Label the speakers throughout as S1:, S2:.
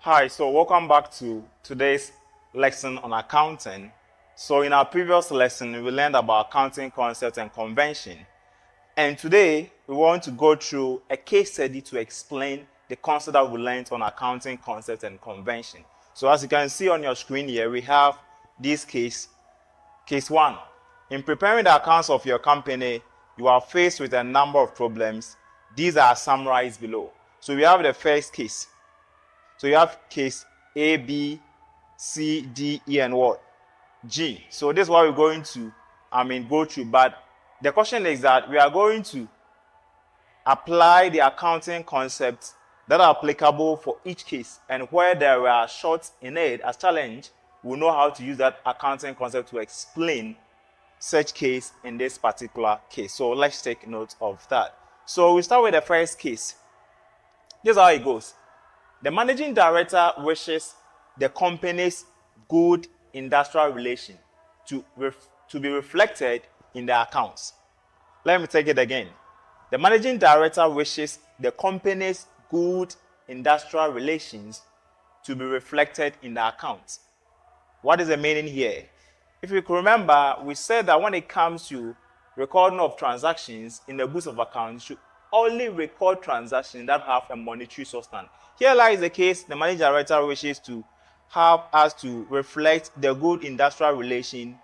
S1: Hi, so welcome back to today's lesson on accounting. So in our previous lesson, we learned about accounting concepts and convention. And today, we want to go through a case study to explain the concept that we learned on accounting concepts and convention. So as you can see on your screen here, we have this case 1. In preparing the accounts of your company, you are faced with a number of problems. These are summarized below. So we have the first case. So you have case A, B, C, D, E, and what? G. So this is what we're going to, go through. But the question is that we are going to apply the accounting concepts that are applicable for each case. And where there are shorts in it as challenge, we'll know how to use that accounting concept to explain such case in this particular case. So let's take note of that. So we start with the first case. This is how it goes. The managing director wishes the company's good industrial relation to be reflected in the accounts. Let me take it again. The managing director wishes the company's good industrial relations to be reflected in the accounts. What is the meaning here? If you can remember, we said that when it comes to recording of transactions in the books of accounts, you should only record transactions that have a monetary substance. Here lies the case, the managing director wishes to have us to reflect the good industrial relation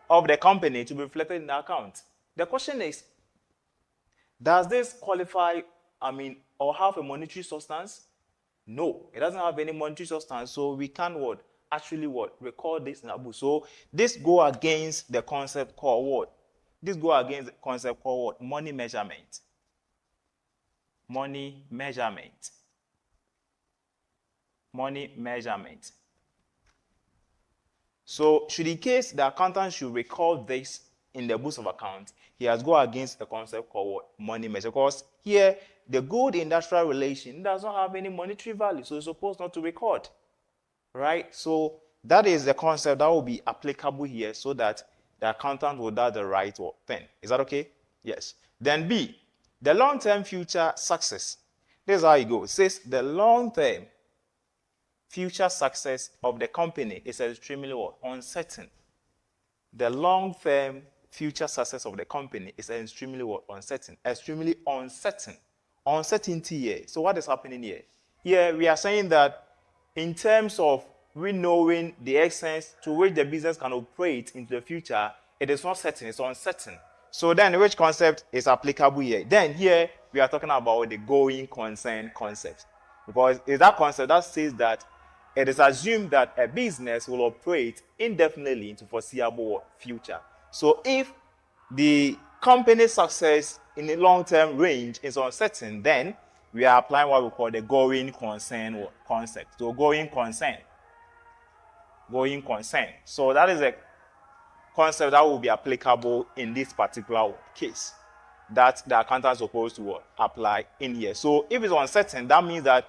S1: of the company to be reflected in the account. The question is, does this qualify, or have a monetary substance? No, it doesn't have any monetary substance, so we can't record this in our book. So this go against the concept called what? This go against the concept called what? Money measurement. Money measurement. Money measurement. So, should in case the accountant should record this in the books of accounts, he has go against the concept called what? Money measurement. Because here, the good industrial relation does not have any monetary value, so it's supposed not to record. Right? So, that is the concept that will be applicable here so that the accountant will do the right thing. Is that okay? Yes. Then B, the long-term future success. This is how it goes. It says the long-term future success of the company is extremely uncertain. The long-term future success of the company is extremely uncertain. Extremely uncertain. Uncertainty here. So what is happening here? Here we are saying that in terms of we knowing the extent to which the business can operate into the future, it is not certain, it's uncertain. So then which concept is applicable here? Then here we are talking about the going concern concept. Because it's that concept that says that it is assumed that a business will operate indefinitely into foreseeable future. So if the company's success in the long-term range is uncertain, then we are applying what we call the going concern concept. So going concern. Going concern. So that is a concept that will be applicable in this particular case that the accountant is supposed to apply in here. So if it's uncertain, that means that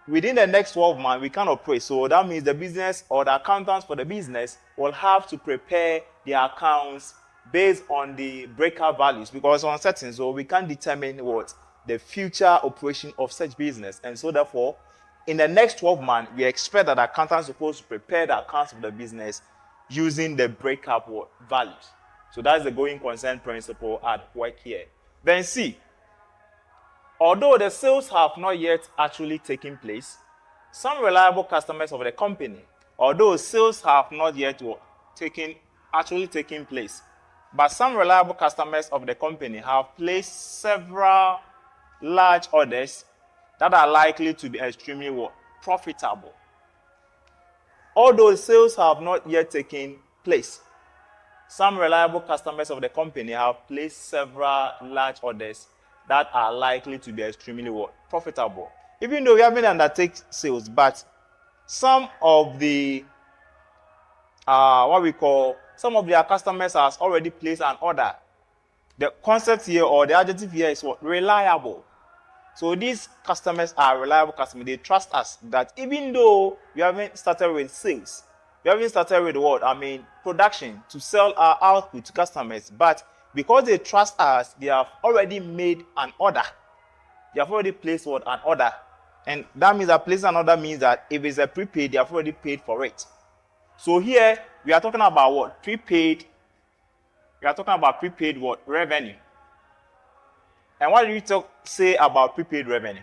S1: within the next 12 months, we cannot operate. So that means the business or the accountants for the business will have to prepare the accounts based on the breakup values because it's uncertain. So we can't determine what the future operation of such business. And so therefore, in the next 12 months, we expect that the accountant is supposed to prepare the accounts of the business using the breakup values. So that's the going concern principle at work here. Then C. Although the sales have not yet actually taken place, some reliable customers of the company, although sales have not yet actually taken place, but some reliable customers of the company have placed several large orders that are likely to be extremely profitable. Although sales have not yet taken place, some reliable customers of the company have placed several large orders that are likely to be extremely profitable. Even though we haven't undertaken sales, but some of the some of their customers has already placed an order. The concept here or the adjective here is reliable. So these customers are reliable customers. They trust us that even though we haven't started with sales, we haven't started with production to sell our output to customers, but because they trust us, they have already made an order. They have already placed an order And that means that placing an order means that if it's a prepaid, they have already paid for it. So here we are talking about what? Prepaid. We are talking about prepaid what? Revenue. And what did we say about prepaid revenue?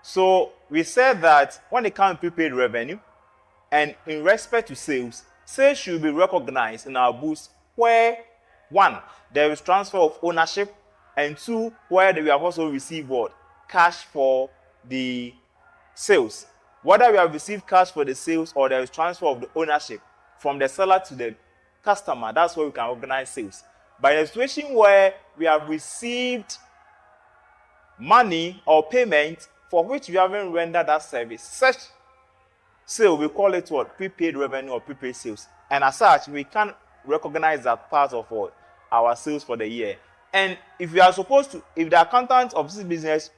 S1: So we said that when it comes to prepaid revenue, and in respect to sales, sales should be recognized in our books where, one, there is transfer of ownership, and two, where we have also received what? Cash for the sales. Whether we have received cash for the sales or there is transfer of the ownership from the seller to the customer, that's where we can organize sales. But in a situation where we have received money or payment for which we haven't rendered that service, such sale, we call it what? Prepaid revenue or prepaid sales. And as such, we can recognize that part of what? Our sales for the year. And if we are supposed to, if the accountant of this business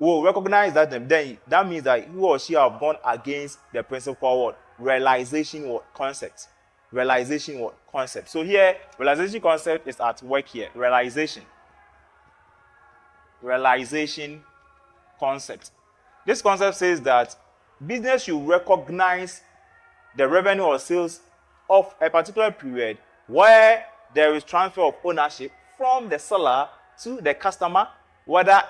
S1: will recognize that, then that means that he or she have gone against the principle what? Realization what? Concept. Realization what? Concept. So here, realization concept is at work here. Realization. Realization concept. This concept says that business should recognize the revenue or sales of a particular period where there is transfer of ownership from the seller to the customer, whether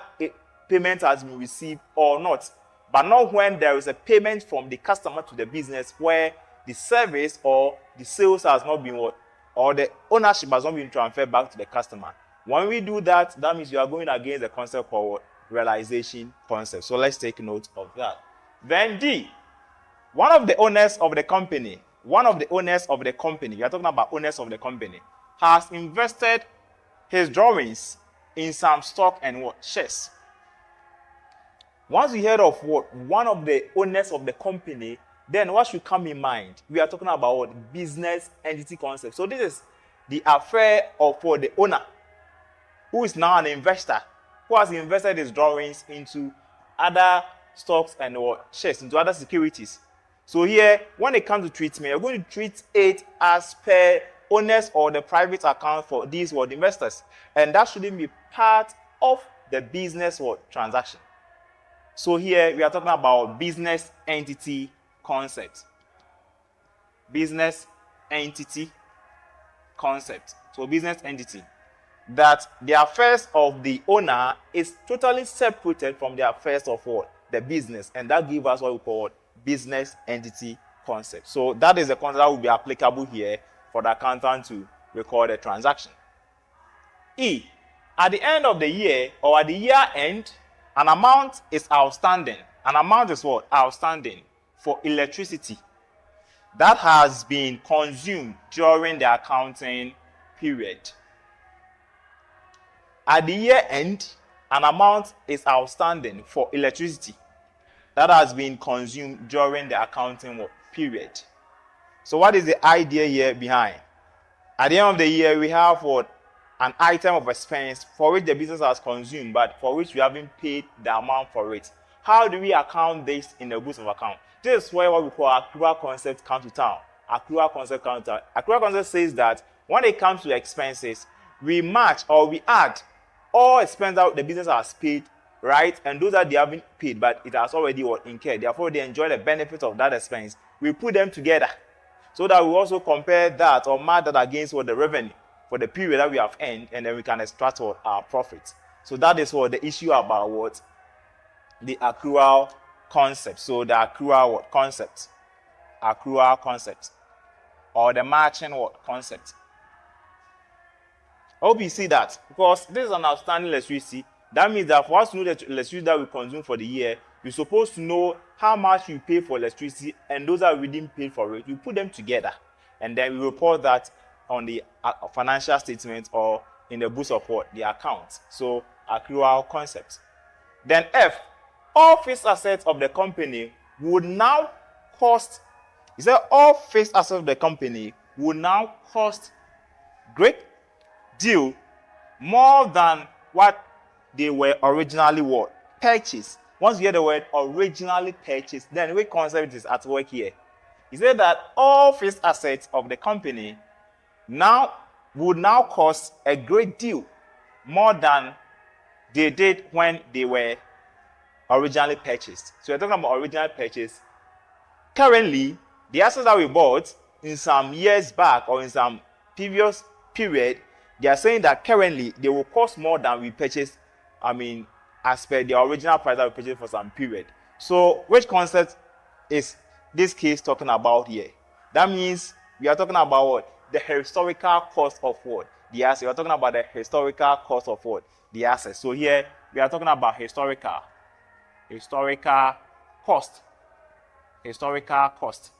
S1: payment has been received or not, but not when there is a payment from the customer to the business where the service or the sales has not been what, or the ownership has not been transferred back to the customer. When we do that, that means you are going against the concept called what? Realization concept. So let's take note of that. Then D, one of the owners of the company, we are talking about owners of the company, has invested his drawings in some stock and what? Shares. Once you heard of what? One of the owners of the company, then what should come in mind? We are talking about what? Business entity concept. So this is the affair of for the owner, who is now an investor, who has invested his drawings into other stocks and what? Shares, into other securities. So here, when it comes to treatment, you're going to treat it as per owners or the private account for these what? Investors. And that shouldn't be part of the business what? Transaction. So here, we are talking about business entity concept. Business entity concept. So business entity. That the affairs of the owner is totally separated from the affairs of what? The business. And that gives us what we call business entity concept. So that is the concept that will be applicable here for the accountant to record a transaction. E, at the end of the year or at the year end, an amount is outstanding. An amount is what? Outstanding for electricity that has been consumed during the accounting period. At the year end, an amount is outstanding for electricity that has been consumed during the accounting period. So what is the idea here behind? At the end of the year, we have what? An item of expense for which the business has consumed, but for which we haven't paid the amount for it. How do we account this in the books of account? This is where what we call accrual concept comes to town. Accrual concept comes to town. Accrual concept says that when it comes to expenses, we match or we add all expenses that the business has paid, right? And those that they haven't paid, but it has already incurred. Therefore, they enjoy the benefit of that expense. We put them together so that we also compare that or match that against what the revenue for the period that we have earned, and then we can extract what our profits. So that is what the issue about what the accrual concept. So the accrual what concept? Accrual concept. Or the matching what concept. I hope you see that, because this is an outstanding electricity. That means that for us to know the electricity that we consume for the year, you're supposed to know how much you pay for electricity and those that we didn't pay for it. You put them together and then we report that on the financial statement or in the books of what? The accounts. So accrual concept. Then F, all fixed assets of the company would now cost, he said all fixed assets of the company would now cost great deal more than what they were originally what? Purchased. Once you hear the word originally purchased, then which concept is at work here? He said that all fixed assets of the company would now cost a great deal more than they did when they were originally purchased. So we're talking about original purchase. Currently, the assets that we bought in some years back or in some previous period, they are saying that currently they will cost more than we purchased, as per the original price that we purchased for some period. So which concept is this case talking about here? That means we are talking about what? The historical cost of what? The asset. We are talking about the historical cost of what? The asset. So here we are talking about historical cost. Historical cost.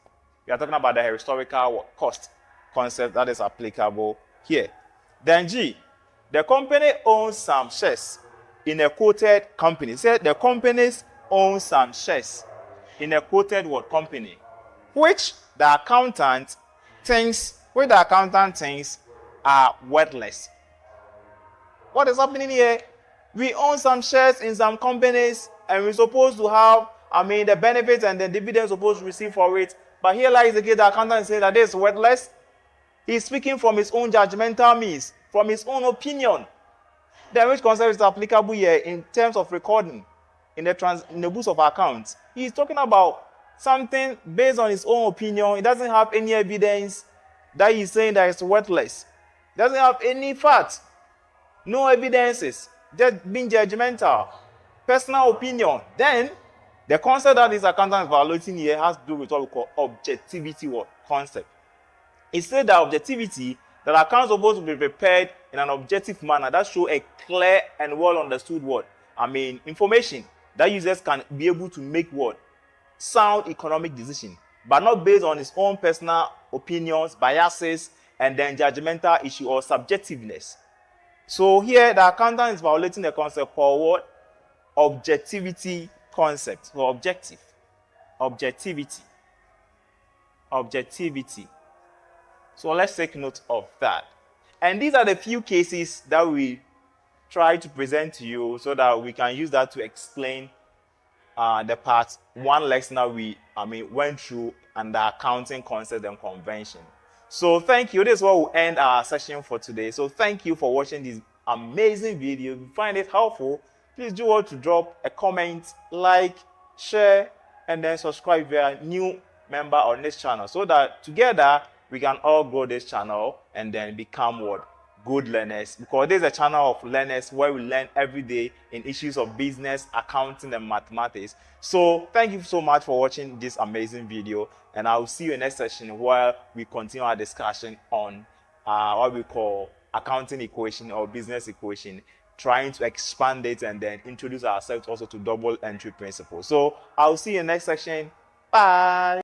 S1: We are talking about the historical cost concept that is applicable here. Then G, the company owns some shares in a quoted company. Say the companies own some shares in a quoted what company, which the accountant thinks are worthless. What is happening here? We own some shares in some companies and we're supposed to have, the benefits and the dividends supposed to receive for it. But here lies the case, the accountant says that this is worthless. He's speaking from his own judgmental means, from his own opinion. Then which concept is applicable here in terms of recording in the books of accounts? He's talking about something based on his own opinion. He doesn't have any evidence that he's saying that it's worthless. He doesn't have any facts, no evidences, just being judgmental, personal opinion. Then the concept that this accountant is evaluating here has to do with what we call objectivity concept. It said that objectivity, that accounts are supposed to be prepared in an objective manner that show a clear and well understood information that users can be able to make sound economic decision, but not based on his own personal opinions, biases, and then judgmental issue or subjectiveness. So here the accountant is violating the concept called objectivity concept. So objectivity. So let's take note of that. And these are the few cases that we try to present to you so that we can use that to explain the part one lesson that we went through and the accounting concept and convention. So thank you. This is what we'll end our session for today. So thank you for watching this amazing video. If you find it helpful, please do want to drop a comment, like, share, and then subscribe if you are a new member on this channel so that together we can all grow this channel and then become good learners, because this is a channel of learners where we learn every day in issues of business, accounting, and mathematics. So thank you so much for watching this amazing video, and I will see you in the next session where we continue our discussion on what we call accounting equation or business equation, trying to expand it and then introduce ourselves also to double entry principle. So I'll see you in the next section. Bye.